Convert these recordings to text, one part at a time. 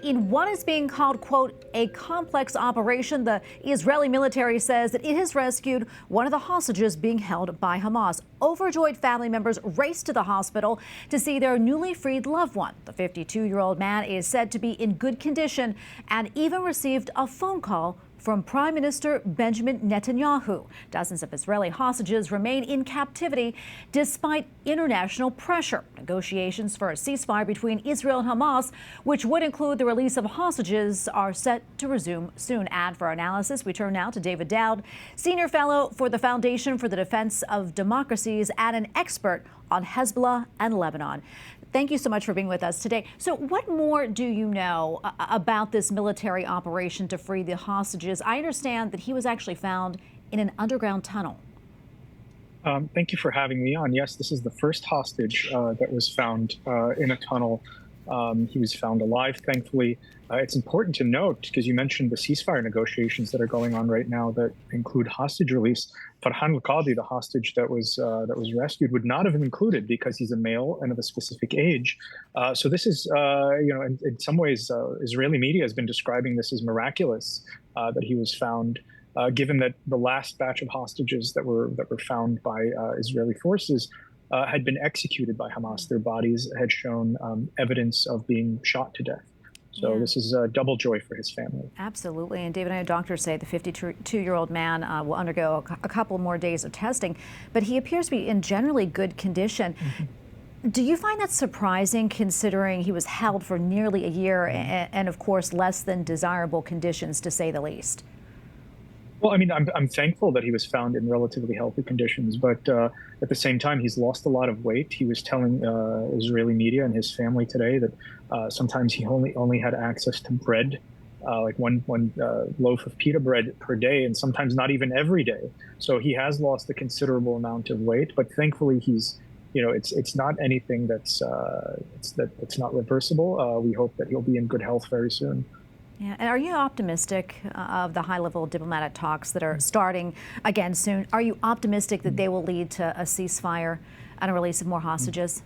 in what is being called, quote, a complex operation. The Israeli military says that it has rescued one of the hostages being held by Hamas. Overjoyed family members raced to the hospital to see their newly freed loved one. The 52-year-old man is said to be in good condition and even received a phone call from Prime Minister Benjamin Netanyahu. Dozens of Israeli hostages remain in captivity despite international pressure. Negotiations for a ceasefire between Israel and Hamas, which would include the release of hostages, are set to resume soon. And for analysis, we turn now to Daoud, Senior Fellow for the Foundation for the Defense of Democracies and an expert on Hezbollah and Lebanon. Thank you so much for being with us today. So what more do you know about this military operation to free the hostages? I understand that he was actually found in an underground tunnel. Thank you for having me on. Yes, this is the first hostage that was found in a tunnel. He was found alive, thankfully. It's important to note, because you mentioned the ceasefire negotiations that are going on right now that include hostage release. Farhan al-Qadi, the hostage that was rescued, would not have been included because he's a male and of a specific age. So this is, in some ways, Israeli media has been describing this as miraculous that he was found, given that the last batch of hostages that were found by Israeli forces had been executed by Hamas. Their bodies had shown evidence of being shot to death. So this is a double joy for his family. Absolutely. And David, I know doctors say the 52-year-old man will undergo a couple more days of testing, but he appears to be in generally good condition. Mm-hmm. Do you find that surprising, considering he was held for nearly a year and of course, less than desirable conditions, to say the least? Well, I mean, I'm thankful that he was found in relatively healthy conditions, but at the same time, he's lost a lot of weight. He was telling Israeli media and his family today that sometimes he only had access to bread, like one loaf of pita bread per day, and sometimes not even every day. So he has lost a considerable amount of weight, but thankfully he's, it's not anything that's not reversible. We hope that he'll be in good health very soon. Yeah. And are you optimistic of the high-level diplomatic talks that are starting again soon? Are you optimistic that they will lead to a ceasefire and a release of more hostages?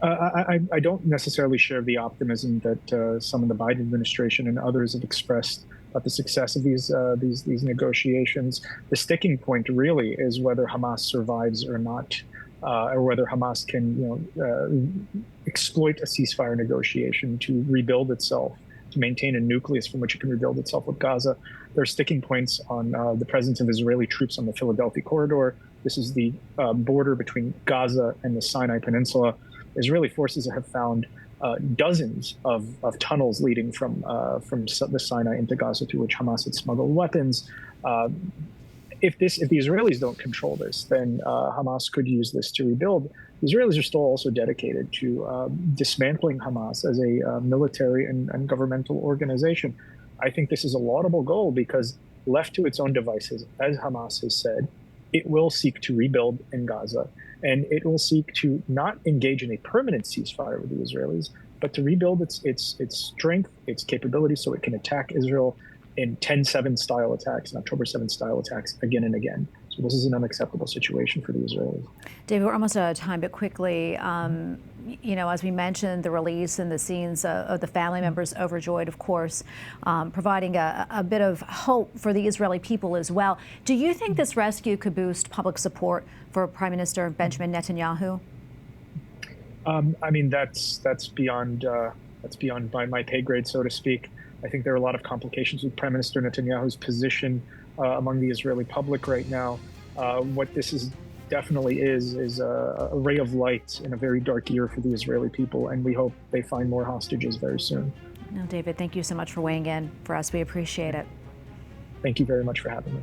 I don't necessarily share the optimism that some of the Biden administration and others have expressed about the success of these negotiations. The sticking point really is whether Hamas survives or not, or whether Hamas can exploit a ceasefire negotiation to rebuild itself, to maintain a nucleus from which it can rebuild itself with Gaza. There are sticking points on the presence of Israeli troops on the Philadelphia corridor. This is the border between Gaza and the Sinai Peninsula. Israeli forces have found dozens of tunnels leading from the Sinai into Gaza, through which Hamas had smuggled weapons. If the Israelis don't control this, then Hamas could use this to rebuild. The Israelis are still also dedicated to dismantling Hamas as a military and governmental organization. I think this is a laudable goal because, left to its own devices, as Hamas has said, it will seek to rebuild in Gaza, and it will seek to not engage in a permanent ceasefire with the Israelis, but to rebuild its strength, its capabilities, so it can attack Israel in 10/7 style attacks and October 7 style attacks again and again. So this is an unacceptable situation for the Israelis. David, we're almost out of time, but quickly, as we mentioned, the release and the scenes of the family members overjoyed, of course, providing a bit of hope for the Israeli people as well. Do you think this rescue could boost public support for Prime Minister Benjamin Netanyahu? I mean, that's beyond my pay grade, so to speak. I think there are a lot of complications with Prime Minister Netanyahu's position among the Israeli public right now. What this definitely is a ray of light in a very dark year for the Israeli people, and we hope they find more hostages very soon. No, David, thank you so much for weighing in for us. We appreciate it. Thank you very much for having me.